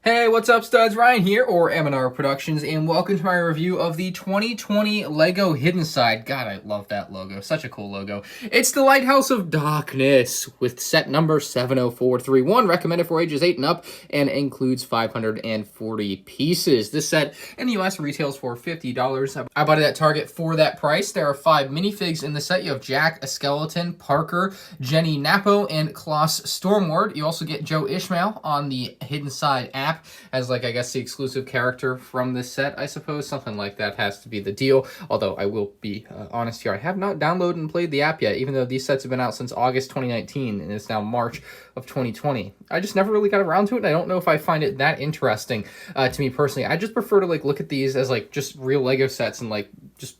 Hey, what's up, studs? Ryan here, or M&R Productions, and welcome to my review of the 2020 LEGO Hidden Side. God, I love that logo. Such a cool logo. It's the Lighthouse of Darkness with set number 70431, recommended for ages 8 and up, and includes 540 pieces. This set in the US retails for $50. I bought it at Target for that price. There are 5 minifigs in the set. You have Jack, a skeleton, Parker, Jenny Napo, and Klaus Storm. You also get Joe Ishmael on the Hidden Side app as, like, I guess the exclusive character from this set, I suppose. Something like that has to be the deal. Although I will be honest here, I have not downloaded and played the app yet, even though these sets have been out since August 2019 and it's now March of 2020. I just never really got around to it, and I don't know if I find it that interesting to me personally. I just prefer to, like, look at these as, like, just real Lego sets and, like, just,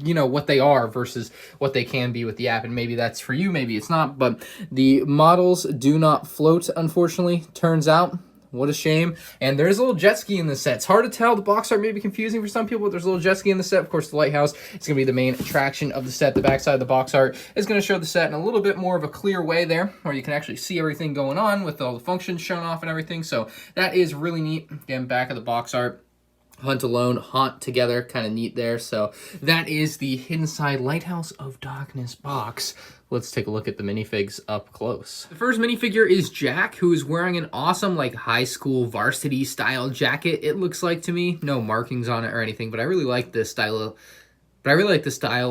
you know, what they are versus what they can be with the app. And maybe that's for you, maybe it's not, but the models do not float, unfortunately, turns out. What a shame. And there's a little jet ski in the set. It's hard to tell. The box art may be confusing for some people, but there's a little jet ski in the set. Of course, the lighthouse is going to be the main attraction of the set. The backside of the box art is going to show the set in a little bit more of a clear way there, where you can actually see everything going on with all the functions shown off and everything. So that is really neat. Again, back of the box art. Hunt alone, haunt together, kind of neat there. So that is the Hidden Side Lighthouse of Darkness box. Let's take a look at the minifigs up close. The first minifigure is Jack, who is wearing an awesome, like, high school varsity style jacket, it looks like to me. No markings on it or anything, but I really like this style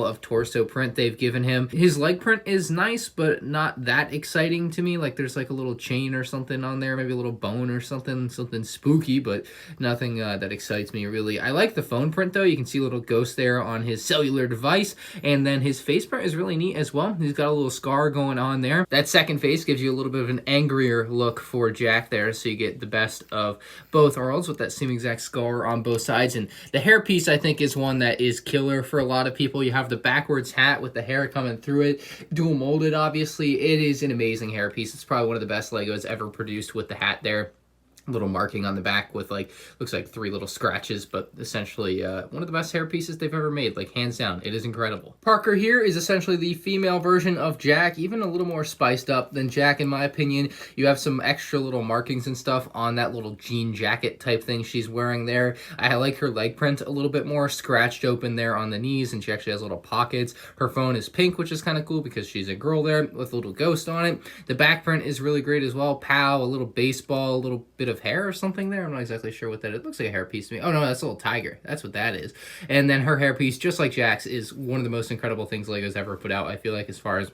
of torso print they've given him. His leg print is nice, but not that exciting to me. Like, there's like a little chain or something on there, maybe a little bone or something spooky, but nothing that excites me really. I like the phone print though. You can see a little ghost there on his cellular device, and then his face print is really neat as well. He's got a little scar going on there. That second face gives you a little bit of an angrier look for Jack there, so you get the best of both worlds with that same exact scar on both sides. And the hairpiece, I think, is one that is killer for a lot of people. You have the backwards hat with the hair coming through it, dual molded, obviously. It is an amazing hairpiece. It's probably one of the best Legos ever produced with the hat there. Little marking on the back with, like, looks like 3 little scratches, but essentially one of the best hair pieces they've ever made, like, hands down. It is incredible. Parker here is essentially the female version of Jack, even a little more spiced up than Jack in my opinion. You have some extra little markings and stuff on that little jean jacket type thing she's wearing there. I like her leg print a little bit more, scratched open there on the knees, and she actually has little pockets. Her phone is pink, which is kind of cool because she's a girl there with a little ghost on it. The back print is really great as well. Pow, a little baseball, a little bit of hair or something there. I'm not exactly sure what that is. It looks like a hairpiece to me. Oh no, that's a little tiger. That's what that is. And then her hairpiece, just like Jack's, is one of the most incredible things Lego's ever put out, I feel like, as far as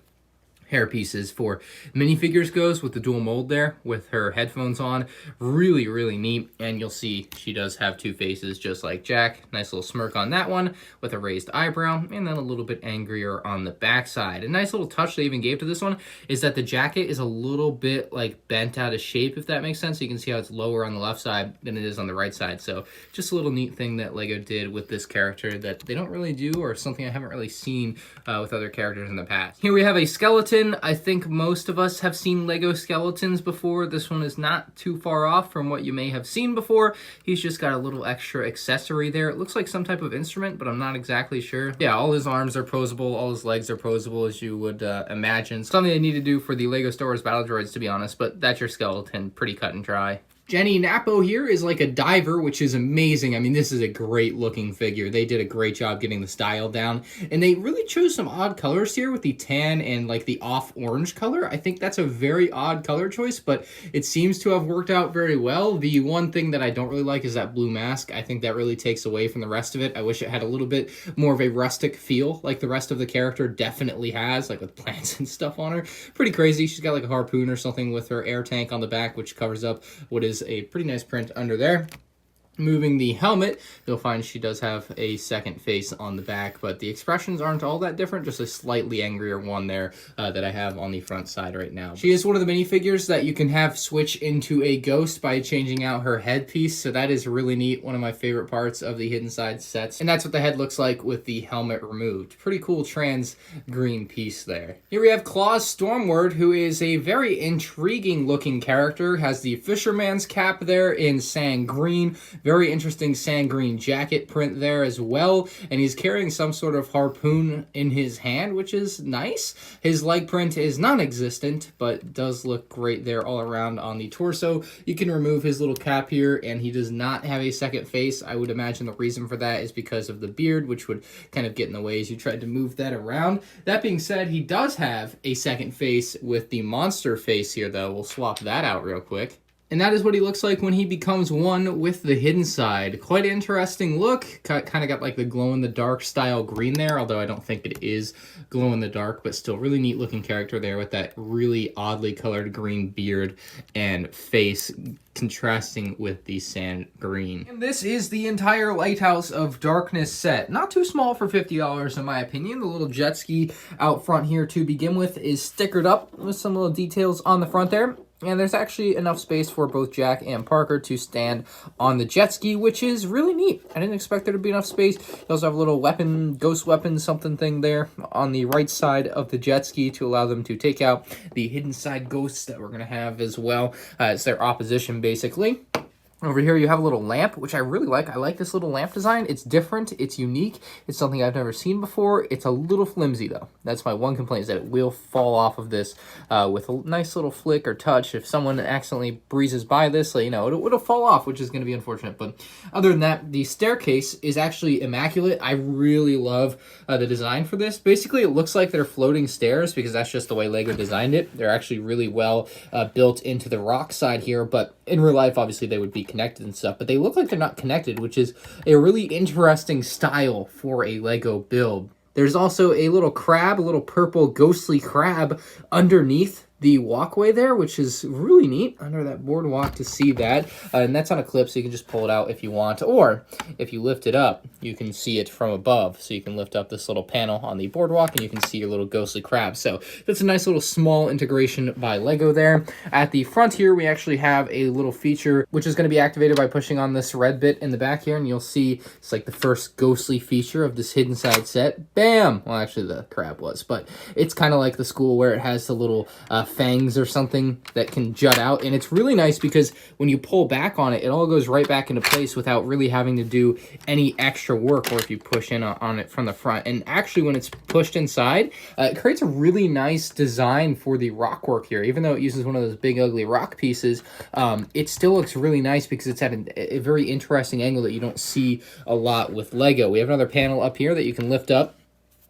hair pieces for minifigures goes, with the dual mold there with her headphones on. Really, really neat. And you'll see she does have 2 faces just like Jack. Nice little smirk on that one with a raised eyebrow, and then a little bit angrier on the backside. A nice little touch they even gave to this one is that the jacket is a little bit, like, bent out of shape, if that makes sense. So you can see how it's lower on the left side than it is on the right side. So just a little neat thing that Lego did with this character that they don't really do, or something I haven't really seen with other characters in the past. Here we have a skeleton. I think most of us have seen Lego skeletons before. This one is not too far off from what you may have seen before. He's just got a little extra accessory there. It looks like some type of instrument, but I'm not exactly sure. Yeah, all his arms are posable, all his legs are posable, as you would imagine. Something they need to do for the Lego Star Wars Battle Droids, to be honest, but that's your skeleton. Pretty cut and dry. Jenny Napo here is like a diver, which is amazing. I mean, this is a great looking figure. They did a great job getting the style down, and they really chose some odd colors here with the tan and, like, the off orange color. I think that's a very odd color choice, but it seems to have worked out very well. The one thing that I don't really like is that blue mask. I think that really takes away from the rest of it. I wish it had a little bit more of a rustic feel, like the rest of the character definitely has, like with plants and stuff on her. Pretty crazy. She's got like a harpoon or something with her air tank on the back, which covers up what is a pretty nice print under there. Moving the helmet, you'll find she does have a second face on the back, but the expressions aren't all that different, just a slightly angrier one there that I have on the front side right now. She is one of the minifigures that you can have switch into a ghost by changing out her headpiece, so that is really neat. One of my favorite parts of the Hidden Side sets, and that's what the head looks like with the helmet removed. Pretty cool trans green piece there. Here we have Klaus Storm, who is a very intriguing looking character, has the fisherman's cap there in sand green, Very interesting sand green jacket print there as well, and he's carrying some sort of harpoon in his hand, which is nice. His leg print is non-existent, but does look great there all around on the torso. You can remove his little cap here, and he does not have a second face. I would imagine the reason for that is because of the beard, which would kind of get in the way as you tried to move that around. That being said, he does have a second face with the monster face here, though. We'll swap that out real quick. And that is what he looks like when he becomes one with the hidden side. Quite an interesting look. Kind of got like the glow-in-the-dark style green there, although I don't think it is glow-in-the-dark, but still really neat looking character there with that really oddly colored green beard and face contrasting with the sand green. And this is the entire Lighthouse of Darkness set. Not too small for $50 in my opinion. The little jet ski out front here to begin with is stickered up with some little details on the front there. And there's actually enough space for both Jack and Parker to stand on the jet ski, which is really neat. I didn't expect there to be enough space. You also have a little weapon, ghost weapon, something thing there on the right side of the jet ski to allow them to take out the hidden side ghosts that we're going to have as well. It's their opposition, basically. Over here, you have a little lamp, which I really like. I like this little lamp design. It's different. It's unique. It's something I've never seen before. It's a little flimsy, though. That's my one complaint, is that it will fall off of this with a nice little flick or touch. If someone accidentally breezes by this, you know, it'll fall off, which is going to be unfortunate. But other than that, the staircase is actually immaculate. I really love the design for this. Basically, it looks like they're floating stairs because that's just the way LEGO designed it. They're actually really well built into the rock side here, but in real life, obviously, they would be connected and stuff, but they look like they're not connected, which is a really interesting style for a LEGO build. There's also a little crab, a little purple ghostly crab underneath the walkway there, which is really neat under that boardwalk to see that. And that's on a clip, so you can just pull it out if you want. Or if you lift it up, you can see it from above. So you can lift up this little panel on the boardwalk and you can see your little ghostly crab. So that's a nice little small integration by LEGO there. At the front here, we actually have a little feature, which is going to be activated by pushing on this red bit in the back here. And you'll see it's like the first ghostly feature of this hidden side set. Bam! Well, actually the crab was, but it's kind of like the school where it has the little fangs or something that can jut out, and it's really nice because when you pull back on it, it all goes right back into place without really having to do any extra work, or if you push in on it from the front. And actually when it's pushed inside, it creates a really nice design for the rock work here. Even though it uses one of those big ugly rock pieces, it still looks really nice because it's at a very interesting angle that you don't see a lot with LEGO. We have another panel up here that you can lift up,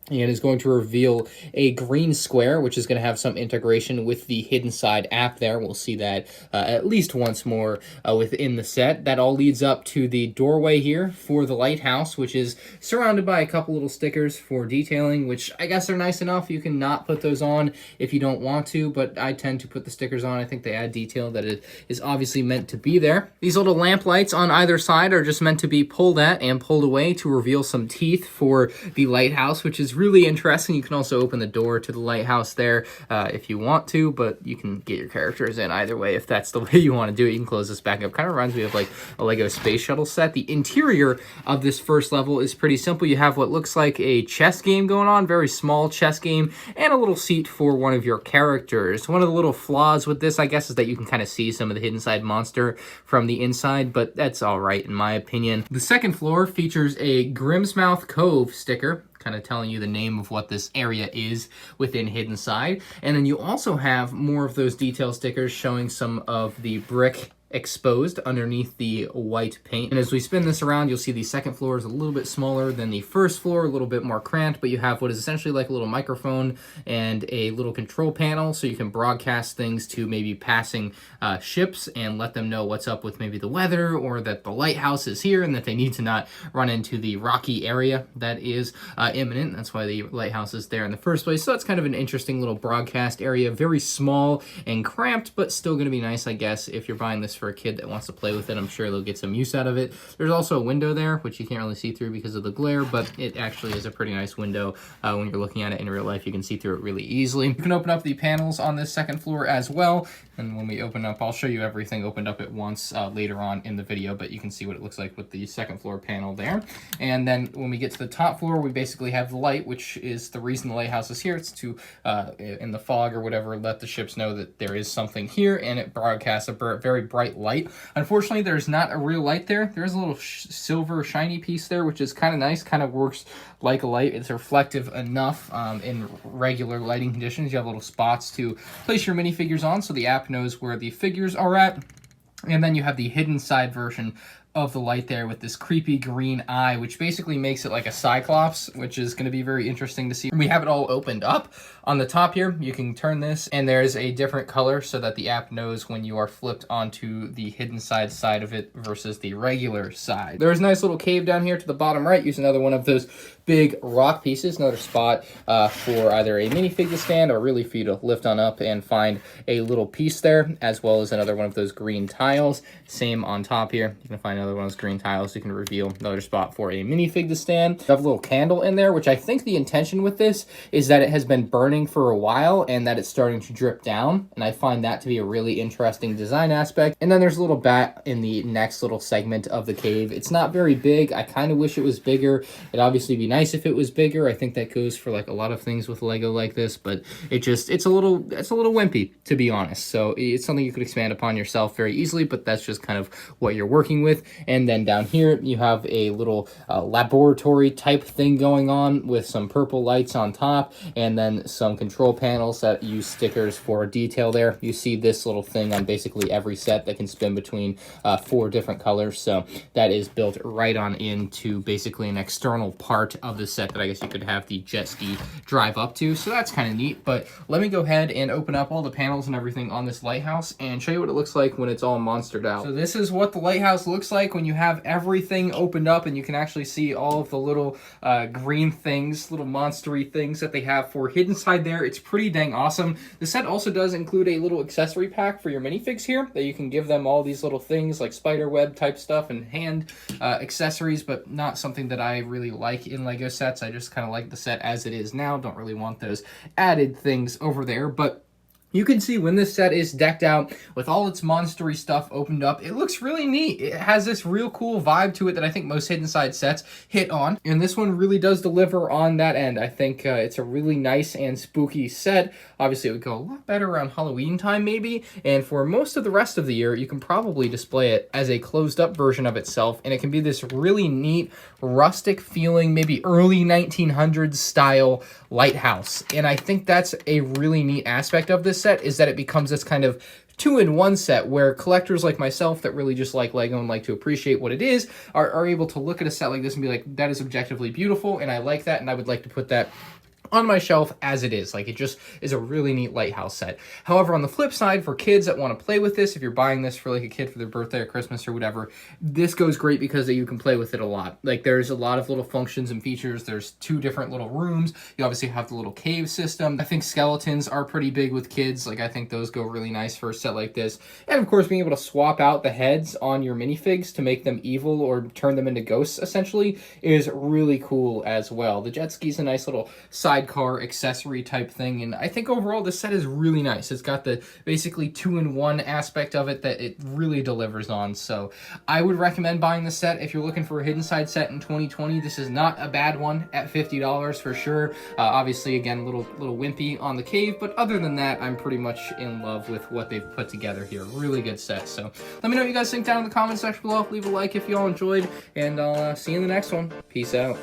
and is going to reveal a green square, which is going to have some integration with the hidden side app there. We'll see that at least once more within the set. That all leads up to the doorway here for the lighthouse, which is surrounded by a couple little stickers for detailing, which I guess are nice enough. You can not put those on if you don't want to, but I tend to put the stickers on. I think they add detail that it is obviously meant to be there. These little lamp lights on either side are just meant to be pulled at and pulled away to reveal some teeth for the lighthouse, which is really interesting. You can also open the door to the lighthouse there if you want to, but you can get your characters in either way if that's the way you want to do it. You can close this back up. Kind of reminds me of like a LEGO space shuttle set. The interior of this first level is pretty simple. You have what looks like a chess game going on, very small chess game, and a little seat for one of your characters. One of the little flaws with this, I guess, is that you can kind of see some of the hidden side monster from the inside, but that's all right in my opinion. The second floor features a Grimsmouth Cove sticker, kind of telling you the name of what this area is within Hidden Side. And then you also have more of those detail stickers showing some of the brick exposed underneath the white paint. And as we spin this around, you'll see the second floor is a little bit smaller than the first floor, a little bit more cramped, but you have what is essentially like a little microphone and a little control panel, so you can broadcast things to maybe passing ships and let them know what's up with maybe the weather, or that the lighthouse is here and that they need to not run into the rocky area that is imminent. That's why the lighthouse is there in the first place. So that's kind of an interesting little broadcast area, very small and cramped, but still going to be nice, I guess, if you're buying this for a kid that wants to play with it. I'm sure they'll get some use out of it. There's also a window there, which you can't really see through because of the glare, but it actually is a pretty nice window. When you're looking at it in real life, you can see through it really easily. You can open up the panels on this second floor as well, and when we open up, I'll show you everything opened up at once later on in the video, but you can see what it looks like with the second floor panel there. And then when we get to the top floor, we basically have the light, which is the reason the lighthouse is here. It's to, in the fog or whatever, let the ships know that there is something here, and it broadcasts a very bright quite light. Unfortunately, there's not a real light there. There's a little silver shiny piece there, which is kind of nice, kind of works like a light. It's reflective enough in regular lighting conditions. You have little spots to place your minifigures on, so the app knows where the figures are at. And then you have the hidden side version of the light there with this creepy green eye, which basically makes it like a cyclops, which is going to be very interesting to see. We have it all opened up. On the top here, you can turn this, and there's a different color so that the app knows when you are flipped onto the hidden side of it versus the regular side. There's a nice little cave down here to the bottom right. Use another one of those big rock pieces, another spot for either a minifig to stand or really for you to lift on up and find a little piece there, as well as another one of those green tiles. Same on top here. You can find another one of those green tiles. You can reveal another spot for a minifig to stand. You have a little candle in there, which I think the intention with this is that it has been burning for a while and that it's starting to drip down, and I find that to be a really interesting design aspect. And then there's a little bat in the next little segment of the cave. It's not very big. I kind of wish it was bigger. It'd obviously be nice if it was bigger. I think that goes for like a lot of things with Lego like this, but it's a little wimpy, to be honest. So it's something you could expand upon yourself very easily, but that's just kind of what you're working with. And then down here you have a little laboratory type thing going on with some purple lights on top, and then some control panels that use stickers for detail there. You see this little thing on basically every set that can spin between 4 different colors, so that is built right on into basically an external part of the set that I guess you could have the jet ski drive up to, so that's kind of neat. But let me go ahead and open up all the panels and everything on this lighthouse and show you what it looks like when it's all monstered out. So this is what the lighthouse looks like when you have everything opened up, and you can actually see all of the little green things, little monstery things that they have for hidden side there. It's pretty dang awesome. The set also does include a little accessory pack for your minifigs here, that you can give them all these little things like spider web type stuff and hand accessories, but not something that I really like in Lego sets. I just kind of like the set as it is now. Don't really want those added things over there, but you can see when this set is decked out with all its monstery stuff opened up, it looks really neat. It has this real cool vibe to it that I think most hidden side sets hit on, and this one really does deliver on that end. I think it's a really nice and spooky set. Obviously, it would go a lot better around Halloween time maybe, and for most of the rest of the year, you can probably display it as a closed-up version of itself, and it can be this really neat, rustic feeling, maybe early 1900s style lighthouse. And I think that's a really neat aspect of this set, is that it becomes this kind of 2-in-1 set where collectors like myself that really just like Lego and like to appreciate what it is are able to look at a set like this and be like, that is objectively beautiful, and I like that, and I would like to put that on my shelf as it is. Like, it just is a really neat lighthouse set. However, on the flip side, for kids that want to play with this, if you're buying this for like a kid for their birthday or Christmas or whatever, this goes great because you can play with it a lot. Like, there's a lot of little functions and features. There's 2 different little rooms. You obviously have the little cave system. I think skeletons are pretty big with kids. Like, I think those go really nice for a set like this. And of course, being able to swap out the heads on your minifigs to make them evil or turn them into ghosts essentially is really cool as well. The jet ski's a nice little sidecar accessory type thing, and I think overall this set is really nice. It's got the basically 2-in-1 aspect of it that it really delivers on. So I would recommend buying this set if you're looking for a hidden side set in 2020. This is not a bad one at $50 for sure. Obviously, again, a little wimpy on the cave, but other than that, I'm pretty much in love with what they've put together here. Really good set. So let me know what you guys think down in the comment section below. Leave a like if you all enjoyed, and I'll see you in the next one. Peace out.